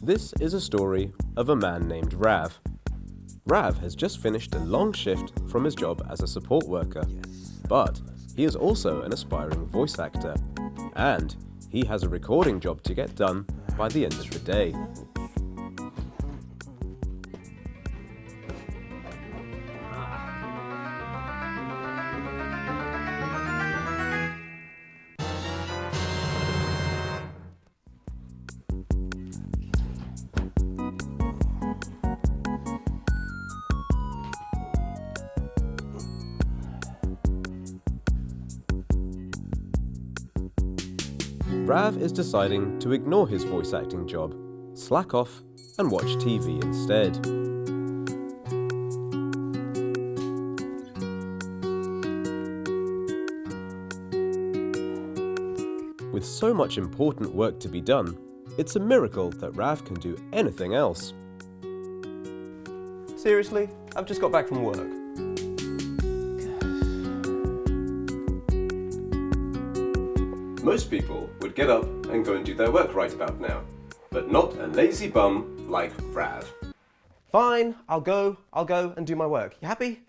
This is a story of a man named Rav. Rav has just finished a long shift from his job as a support worker, but he is also an aspiring voice actor, and he has a recording job to get done by the end of the day. Rav is deciding to ignore his voice acting job, slack off, and watch TV instead. With so much important work to be done, it's a miracle that Rav can do anything else. Seriously? I've just got back from work. Most people would get up and go and do their work right about now, but not a lazy bum like Rav. Fine, I'll go and do my work. You happy?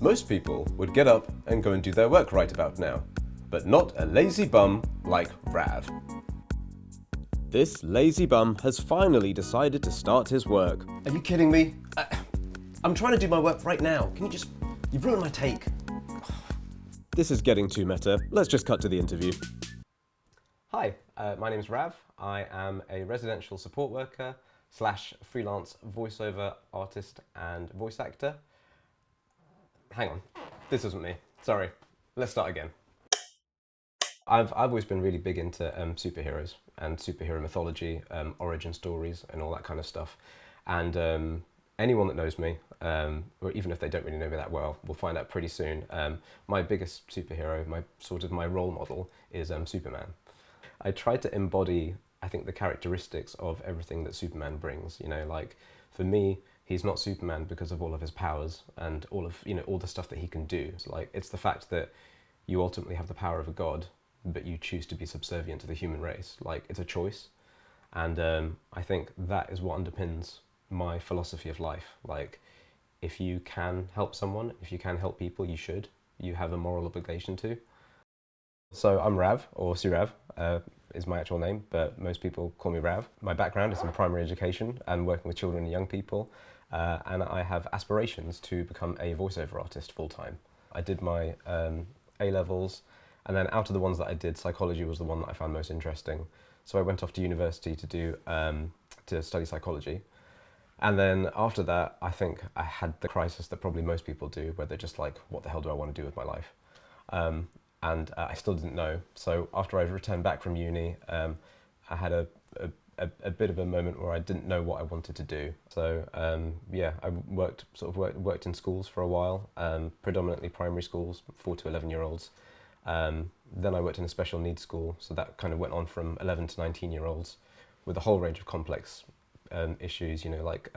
Most people would get up and go and do their work right about now, but not a lazy bum like Rav. This lazy bum has finally decided to start his work. Are you kidding me? I'm trying to do my work right now. You've ruined my take. This is getting too meta. Let's just cut to the interview. Hi, my name's Rav. I am a residential support worker / freelance voiceover artist and voice actor. Hang on, this isn't me. Sorry, let's start again. I've always been really big into superheroes and superhero mythology, origin stories and all that kind of stuff. And anyone that knows me, or even if they don't really know me that well, will find out pretty soon. My biggest superhero, my role model is Superman. I tried to embody, I think, the characteristics of everything that Superman brings. You know, like for me, he's not Superman because of all of his powers and all the stuff that he can do. It's the fact that you ultimately have the power of a god, but you choose to be subservient to the human race. Like, it's a choice. And I think that is what underpins my philosophy of life. Like, if you can help someone, if you can help people, you should. You have a moral obligation to. So I'm Rav, or Surav, is my actual name, but most people call me Rav. My background is in primary education and working with children and young people, and I have aspirations to become a voiceover artist full-time. I did my A-levels, and then out of the ones that I did, psychology was the one that I found most interesting. So I went off to university to study psychology. And then after that, I think I had the crisis that probably most people do, where they're just like, what the hell do I want to do with my life? And I still didn't know. So after I returned back from uni, I had a bit of a moment where I didn't know what I wanted to do. So I worked in schools for a while, predominantly primary schools, 4 to 11-year-olds. Then I worked in a special needs school, so that kind of went on from 11 to 19-year-olds with a whole range of complex issues, like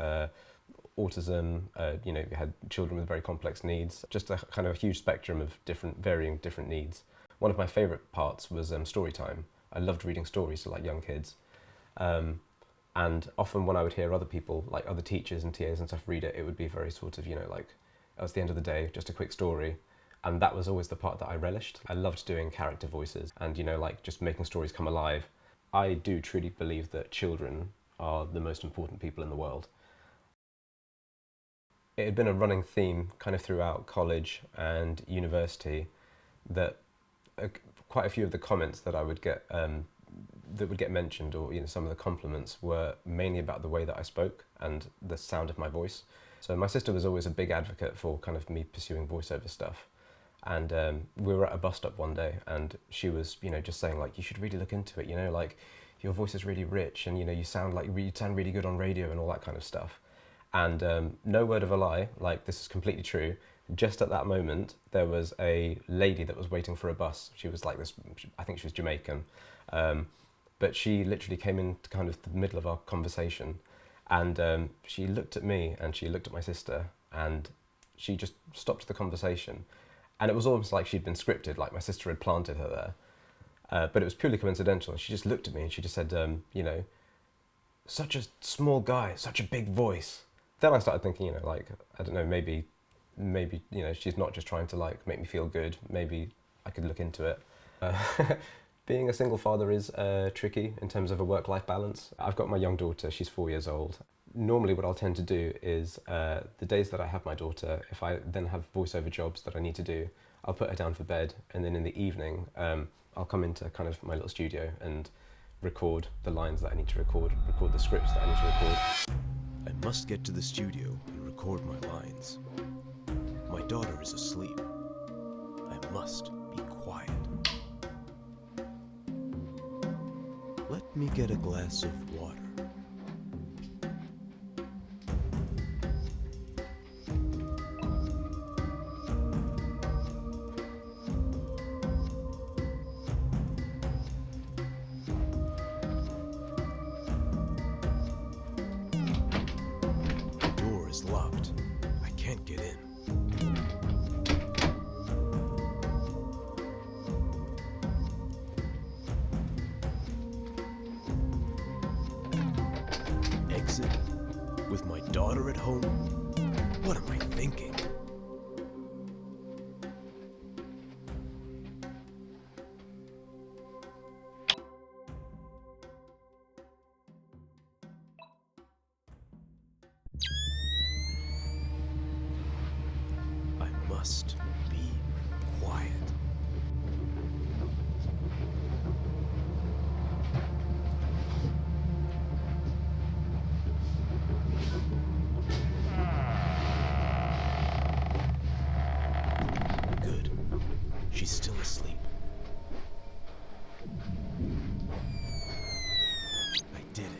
autism, you had children with very complex needs, just a kind of a huge spectrum of varying different needs. One of my favourite parts was story time. I loved reading stories to young kids. And often when I would hear other people, like other teachers and TAs and stuff, read it, it would be very sort of, at the end of the day, just a quick story. And that was always the part that I relished. I loved doing character voices and, just making stories come alive. I do truly believe that children are the most important people in the world. It had been a running theme kind of throughout college and university that quite a few of the comments that I would get that would get mentioned, or some of the compliments, were mainly about the way that I spoke and the sound of my voice. So my sister was always a big advocate for kind of me pursuing voiceover stuff. And we were at a bus stop one day, and she was, just saying you should really look into it. Your voice is really rich, and you sound really good on radio and all that kind of stuff. And no word of a lie, this is completely true. Just at that moment, there was a lady that was waiting for a bus. She was like this, I think she was Jamaican, but she literally came into kind of the middle of our conversation, and she looked at me and she looked at my sister, and she just stopped the conversation. And it was almost like she'd been scripted, like my sister had planted her there. But it was purely coincidental. She just looked at me and she just said, you know, such a small guy, such a big voice. Then I started thinking, you know, like, I don't know, maybe, you know, she's not just trying to like make me feel good. Maybe I could look into it. Being a single father is tricky in terms of a work-life balance. I've got my young daughter, she's 4 years old. Normally what I'll tend to do is the days that I have my daughter, if I then have voiceover jobs that I need to do, I'll put her down for bed, and then in the evening I'll come into kind of my little studio and record the lines that I need to record the scripts that I need to record. I must get to the studio and record my lines. My daughter is asleep. I must be quiet. Let me get a glass of water. The door is locked. I can't get in. Exit? With my daughter at home? What am I thinking? I must be quiet. Good. She's still asleep. I did it.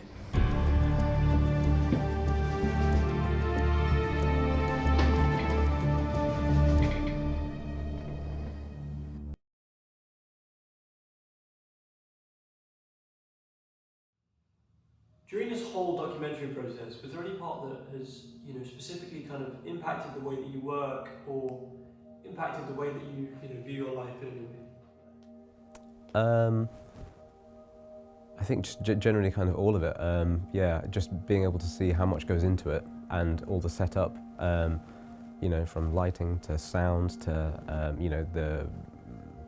During this whole documentary process, was there any part that has, specifically kind of impacted the way that you work or impacted the way that you, view your life in any way? I think just generally kind of all of it. Yeah, just being able to see how much goes into it and all the setup, you know, from lighting to sound to, you know, the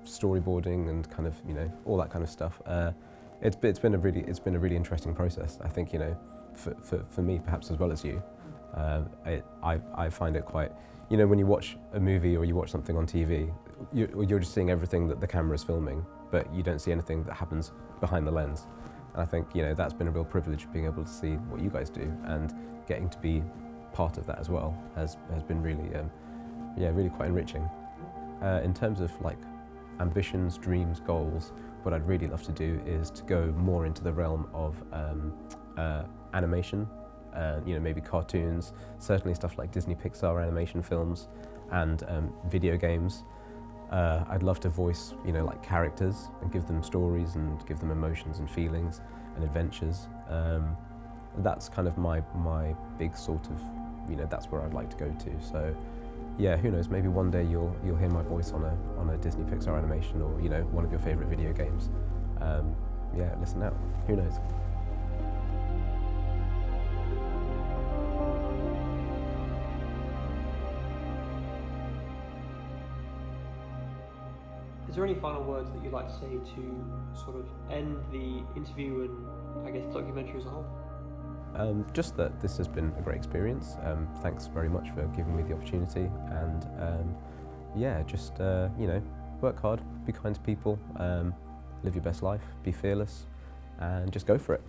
storyboarding and kind of, you know, all that kind of stuff. It's been a really interesting process. I think, you know, for me perhaps as well as you, I find it quite, you know, when you watch a movie or you watch something on TV, you're just seeing everything that the camera is filming, but you don't see anything that happens behind the lens. And I think, you know, that's been a real privilege, being able to see what you guys do and getting to be part of that as well has been really, yeah, really quite enriching. In terms of like ambitions, dreams, goals, what I'd really love to do is to go more into the realm of animation, you know, maybe cartoons, certainly stuff like Disney Pixar animation films and video games. I'd love to voice, you know, like characters and give them stories and give them emotions and feelings and adventures. That's kind of my big sort of, you know, that's where I'd like to go to. So yeah, who knows, maybe one day you'll hear my voice on a Disney Pixar animation or, you know, one of your favorite video games. Yeah, listen out, who knows. Is there any final words that you'd like to say to sort of end the interview and, I guess, the documentary as a whole? Just that this has been a great experience. Thanks very much for giving me the opportunity, and yeah, just you know, work hard, be kind to people, live your best life, be fearless, and just go for it.